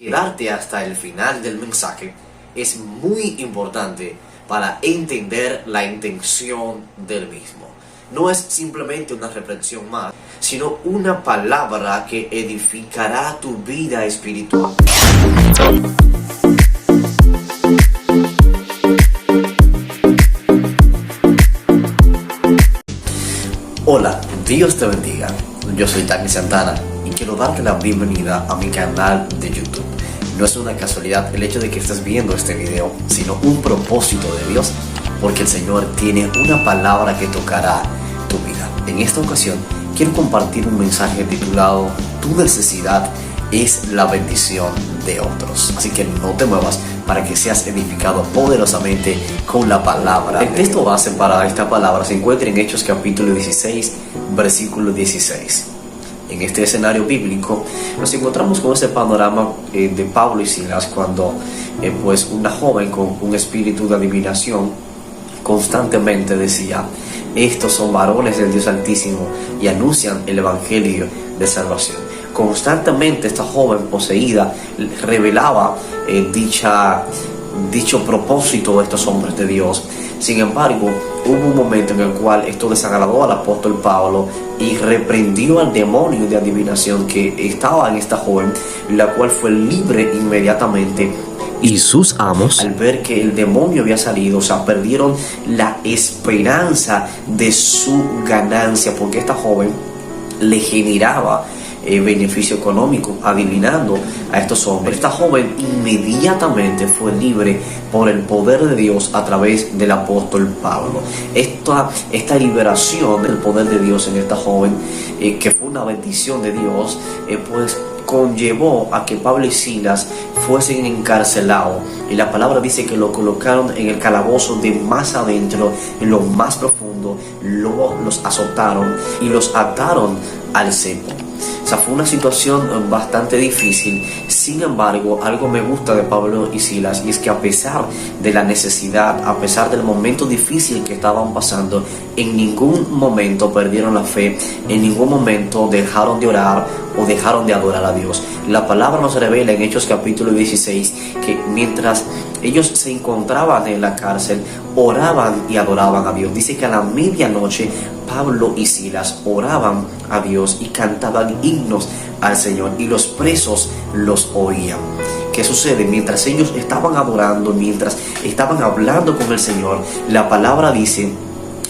Quedarte hasta el final del mensaje es muy importante para entender la intención del mismo. No es simplemente una reflexión más, sino una palabra que edificará tu vida espiritual. Hola, Dios te bendiga. Yo soy Tani Santana y quiero darte la bienvenida a mi canal de YouTube. No es una casualidad el hecho de que estés viendo este video, sino un propósito de Dios, porque el Señor tiene una palabra que tocará tu vida. En esta ocasión quiero compartir un mensaje titulado Tu necesidad es la bendición de otros. Así que no te muevas para que seas edificado poderosamente con la palabra. El texto base para esta palabra se encuentra en Hechos capítulo 16, versículo 16. En este escenario bíblico nos encontramos con ese panorama de Pablo y Silas cuando pues una joven con un espíritu de adivinación constantemente decía: estos son varones del Dios Altísimo y anuncian el evangelio de salvación. Constantemente esta joven poseída revelaba dicho propósito de estos hombres de Dios. Sin embargo, hubo un momento en el cual esto desagradó al apóstol Pablo y reprendió al demonio de adivinación que estaba en esta joven, la cual fue libre inmediatamente. Y sus amos, al ver que el demonio había salido, perdieron la esperanza de su ganancia, porque esta joven le generaba beneficio económico adivinando a estos hombres. Esta joven inmediatamente fue libre por el poder de Dios a través del apóstol Pablo. Esta liberación del poder de Dios en esta joven, que fue una bendición de Dios, pues conllevó a que Pablo y Silas fuesen encarcelados, y la palabra dice que lo colocaron en el calabozo de más adentro, en lo más profundo. Luego los azotaron y los ataron al cepo. Fue una situación bastante difícil. Sin embargo, algo me gusta de Pablo y Silas, y es que a pesar de la necesidad, a pesar del momento difícil que estaban pasando, en ningún momento perdieron la fe, en ningún momento dejaron de orar o dejaron de adorar a Dios. La palabra nos revela en Hechos capítulo 16 que mientras ellos se encontraban en la cárcel, oraban y adoraban a Dios. Dice que a la medianoche Pablo y Silas oraban a Dios y cantaban himnos al Señor, y los presos los oían. ¿Qué sucede? Mientras ellos estaban adorando, mientras estaban hablando con el Señor, la palabra dice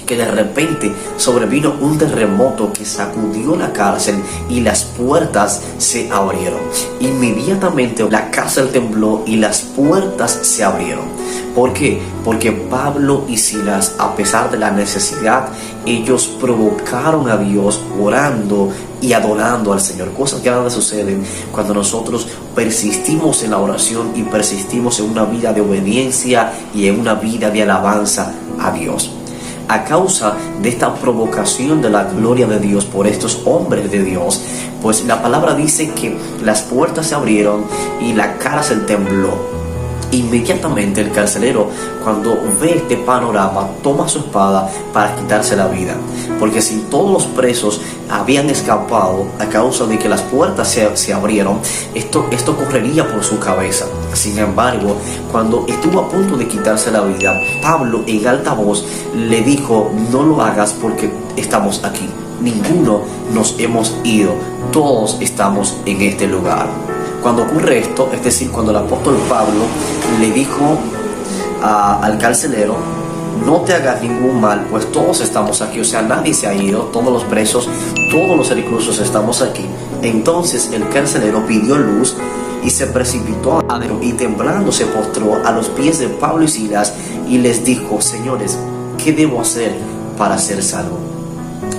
que de repente sobrevino un terremoto que sacudió la cárcel y las puertas se abrieron. Inmediatamente la cárcel tembló y las puertas se abrieron. ¿Por qué? Porque Pablo y Silas, a pesar de la necesidad, ellos provocaron a Dios orando y adorando al Señor. Cosas que nada suceden cuando nosotros persistimos en la oración y persistimos en una vida de obediencia y en una vida de alabanza a Dios. A causa de esta provocación de la gloria de Dios por estos hombres de Dios, pues la palabra dice que las puertas se abrieron y la cárcel tembló. Inmediatamente el carcelero, cuando ve este panorama, toma su espada para quitarse la vida, porque si todos los presos habían escapado a causa de que las puertas se abrieron, esto correría por su cabeza. Sin embargo, cuando estuvo a punto de quitarse la vida, Pablo en alta voz le dijo: no lo hagas, porque estamos aquí, ninguno nos hemos ido, todos estamos en este lugar. Cuando ocurre esto, es decir, cuando el apóstol Pablo le dijo al carcelero: no te hagas ningún mal, pues todos estamos aquí, o sea, nadie se ha ido, todos los presos, todos los reclusos estamos aquí. Entonces el carcelero pidió luz y se precipitó adentro, y temblando se postró a los pies de Pablo y Silas y les dijo: señores, ¿qué debo hacer para ser salvo?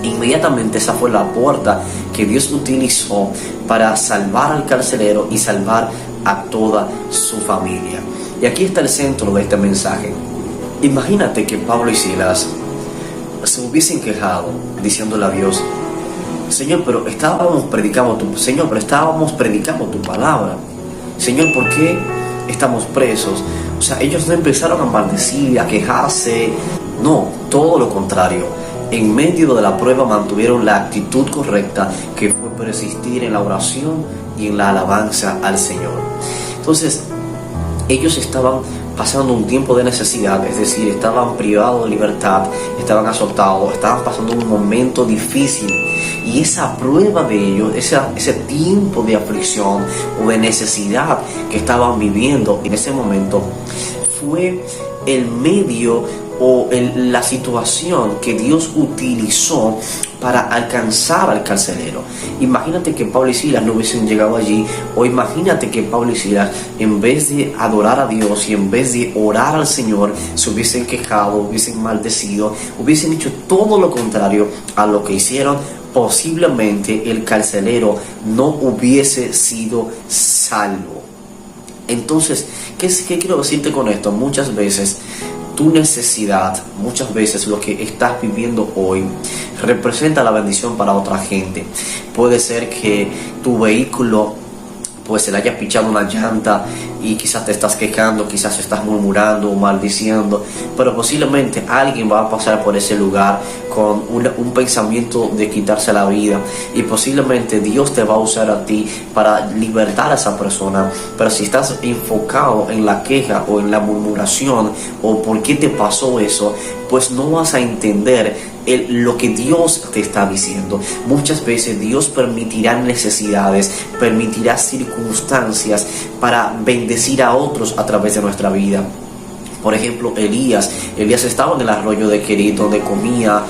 Inmediatamente esa fue la puerta que Dios utilizó para salvar al carcelero y salvar a toda su familia. Y aquí está el centro de este mensaje. Imagínate que Pablo y Silas se hubiesen quejado diciéndole a Dios: Señor, pero estábamos predicando tu palabra. Señor, ¿por qué estamos presos? O sea, ellos no empezaron a maldecir, a quejarse. No, todo lo contrario. En medio de la prueba mantuvieron la actitud correcta, que fue persistir en la oración y en la alabanza al Señor. Entonces, ellos estaban pasando un tiempo de necesidad, es decir, estaban privados de libertad, estaban azotados, estaban pasando un momento difícil. Y esa prueba de ellos, ese tiempo de aflicción o de necesidad que estaban viviendo en ese momento, fue el medio o la situación que Dios utilizó para alcanzar al carcelero. Imagínate que Pablo y Silas no hubiesen llegado allí, o imagínate que Pablo y Silas, en vez de adorar a Dios y en vez de orar al Señor, se hubiesen quejado, hubiesen maldecido, hubiesen hecho todo lo contrario a lo que hicieron. Posiblemente el carcelero no hubiese sido salvo. Entonces, ¿qué quiero decirte con esto? Muchas veces tu necesidad, muchas veces lo que estás viviendo hoy representa la bendición para otra gente. Puede ser que tu vehículo pues se le haya pichado una llanta y quizás te estás quejando, quizás estás murmurando o maldiciendo, pero posiblemente alguien va a pasar por ese lugar con un pensamiento de quitarse la vida, y posiblemente Dios te va a usar a ti para libertar a esa persona. Pero si estás enfocado en la queja o en la murmuración o por qué te pasó eso, pues no vas a entender lo que Dios te está diciendo. Muchas veces Dios permitirá necesidades, permitirá circunstancias para bendecir a otros a través de nuestra vida. Por ejemplo, Elías estaba en el arroyo de Querit, donde comía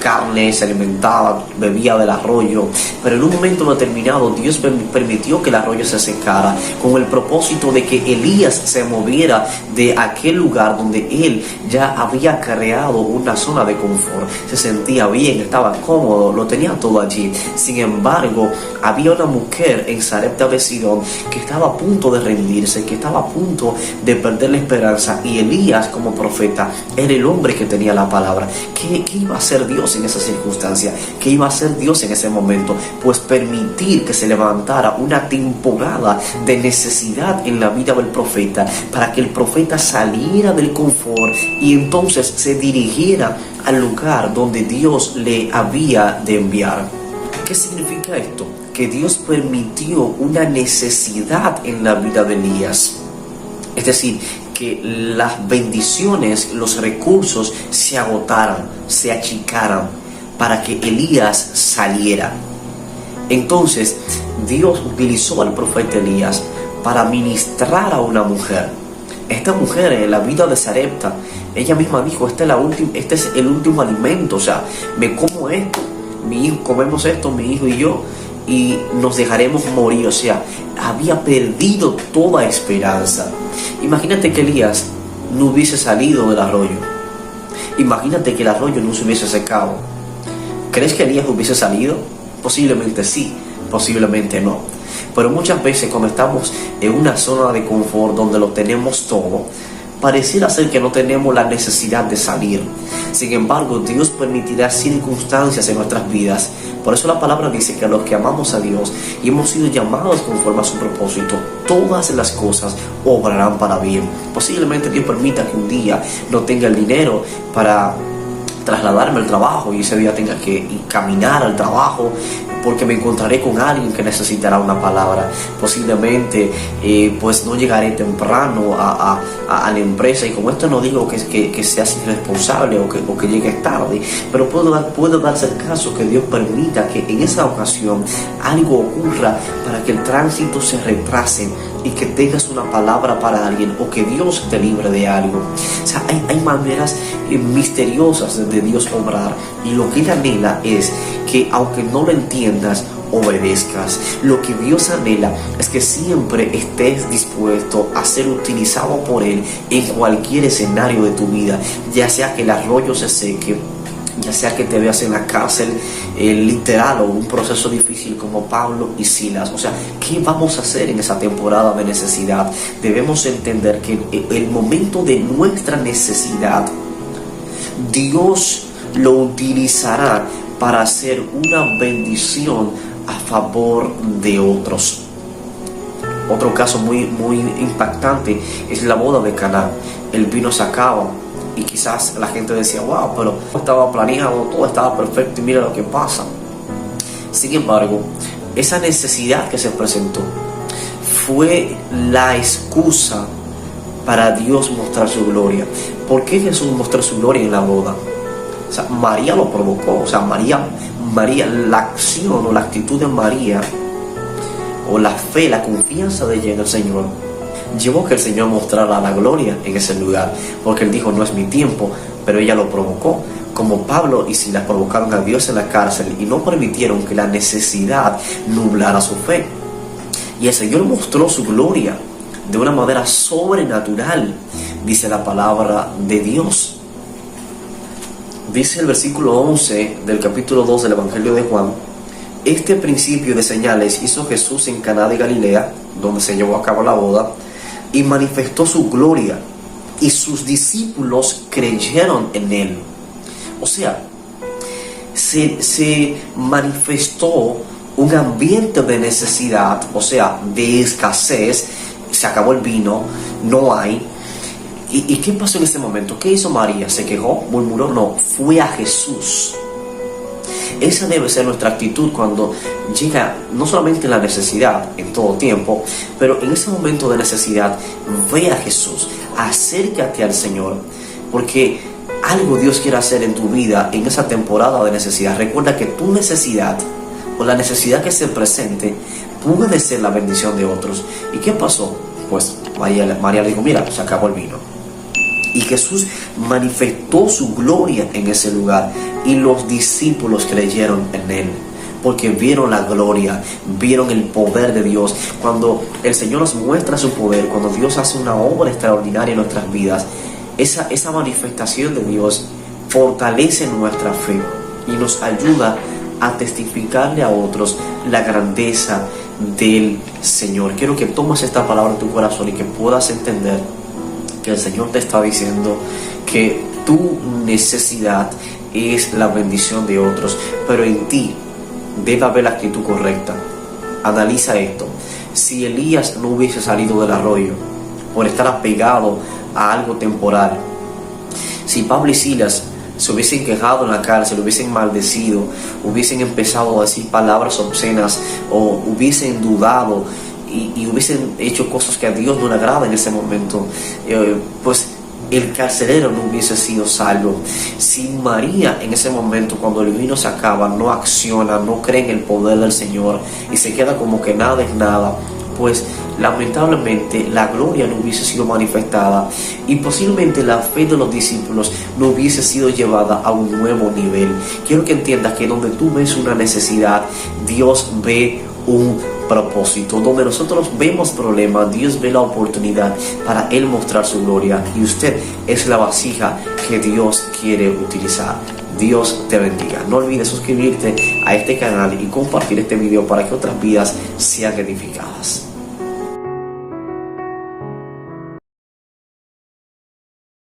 carne, se alimentaba, bebía del arroyo, pero en un momento determinado Dios permitió que el arroyo se secara, con el propósito de que Elías se moviera de aquel lugar donde él ya había creado una zona de confort. Se sentía bien, estaba cómodo, lo tenía todo allí. Sin embargo, había una mujer en Sarepta de Sidón que estaba a punto de rendirse, que estaba a punto de perder la esperanza, y Elías, como profeta, era el hombre que tenía la palabra. ¿Qué iba a hacer Dios en esa circunstancia? ¿Qué iba a hacer Dios en ese momento? Pues permitir que se levantara una temporada de necesidad en la vida del profeta, para que el profeta saliera del confort y entonces se dirigiera al lugar donde Dios le había de enviar. ¿Qué significa esto? Que Dios permitió una necesidad en la vida de Elías. Es decir, que las bendiciones, los recursos se agotaran, se achicaran, para que Elías saliera. Entonces, Dios utilizó al profeta Elías para ministrar a una mujer. Esta mujer, en la vida de Sarepta, ella misma dijo: este es el último alimento, o sea, me como esto, mi hijo, comemos esto, mi hijo y yo, y nos dejaremos morir. O sea, había perdido toda esperanza. Imagínate que Elías no hubiese salido del arroyo. Imagínate que el arroyo no se hubiese secado. ¿Crees que Elías hubiese salido? Posiblemente sí, posiblemente no. Pero muchas veces, cuando estamos en una zona de confort donde lo tenemos todo, pareciera ser que no tenemos la necesidad de salir. Sin embargo, Dios permitirá circunstancias en nuestras vidas. Por eso la palabra dice que a los que amamos a Dios y hemos sido llamados conforme a su propósito, todas las cosas obrarán para bien. Posiblemente Dios permita que un día no tenga el dinero para trasladarme al trabajo y ese día tenga que caminar al trabajo, porque me encontraré con alguien que necesitará una palabra. Posiblemente pues no llegaré temprano a la empresa, y con esto no digo que seas irresponsable o que llegues tarde, pero puede darse el caso que Dios permita que en esa ocasión algo ocurra para que el tránsito se retrase y que tengas una palabra para alguien, o que Dios te libre de algo. O sea, hay maneras misteriosas de Dios obrar, y lo que Él anhela es que, aunque no lo entiendas, obedezcas. Lo que Dios anhela es que siempre estés dispuesto a ser utilizado por Él en cualquier escenario de tu vida, ya sea que el arroyo se seque, ya sea que te veas en la cárcel literal, o un proceso difícil como Pablo y Silas. O sea, ¿qué vamos a hacer en esa temporada de necesidad? Debemos entender que el momento de nuestra necesidad, Dios lo utilizará para hacer una bendición a favor de otros. Otro caso muy impactante es la boda de Caná. El vino se acaba y quizás la gente decía: wow, pero estaba planeado, todo estaba perfecto y mira lo que pasa. Sin embargo, esa necesidad que se presentó fue la excusa para Dios mostrar su gloria. ¿Por qué Jesús mostró su gloria en la boda? O sea, María lo provocó. O sea, María, la acción o la actitud de María, o la fe, la confianza de ella en el Señor, llevó a que el Señor mostrara la gloria en ese lugar, porque Él dijo: no es mi tiempo, pero ella lo provocó. Como Pablo y Silas provocaron a Dios en la cárcel y no permitieron que la necesidad nublara su fe. Y el Señor mostró su gloria de una manera sobrenatural, dice la palabra de Dios. Dice el versículo 11 del capítulo 2 del Evangelio de Juan: este principio de señales hizo Jesús en Caná de Galilea, donde se llevó a cabo la boda, y manifestó su gloria, y sus discípulos creyeron en él. O sea, se manifestó un ambiente de necesidad, o sea, de escasez. Se acabó el vino, no hay. ¿Y qué pasó en ese momento? ¿Qué hizo María? ¿Se quejó? ¿Murmuró? No, fue a Jesús. Esa debe ser nuestra actitud cuando llega no solamente la necesidad en todo tiempo, pero en ese momento de necesidad, ve a Jesús, acércate al Señor, porque algo Dios quiere hacer en tu vida en esa temporada de necesidad. Recuerda que tu necesidad, o la necesidad que se presente, puede ser la bendición de otros. ¿Y qué pasó? Pues María le dijo: mira, se acabó el vino. Y Jesús manifestó su gloria en ese lugar, y los discípulos creyeron en él, porque vieron la gloria, vieron el poder de Dios. Cuando el Señor nos muestra su poder, cuando Dios hace una obra extraordinaria en nuestras vidas, esa manifestación de Dios fortalece nuestra fe y nos ayuda a testificarle a otros la grandeza del Señor. Quiero que tomes esta palabra en tu corazón y que puedas entender que el Señor te está diciendo que tu necesidad es la bendición de otros, pero en ti debe haber la actitud correcta. Analiza esto: si Elías no hubiese salido del arroyo por estar apegado a algo temporal, si Pablo y Silas se hubiesen quejado en la cárcel, hubiesen maldecido, hubiesen empezado a decir palabras obscenas, o hubiesen dudado y hubiesen hecho cosas que a Dios no le agrada en ese momento, pues el carcelero no hubiese sido salvo. Si María en ese momento, cuando el vino se acaba, no acciona, no cree en el poder del Señor y se queda como que nada es nada, pues lamentablemente la gloria no hubiese sido manifestada, y posiblemente la fe de los discípulos no hubiese sido llevada a un nuevo nivel. Quiero que entiendas que donde tú ves una necesidad, Dios ve un propósito. Donde nosotros vemos problemas, Dios ve la oportunidad para Él mostrar su gloria, y usted es la vasija que Dios quiere utilizar. Dios te bendiga. No olvides suscribirte a este canal y compartir este video para que otras vidas sean edificadas.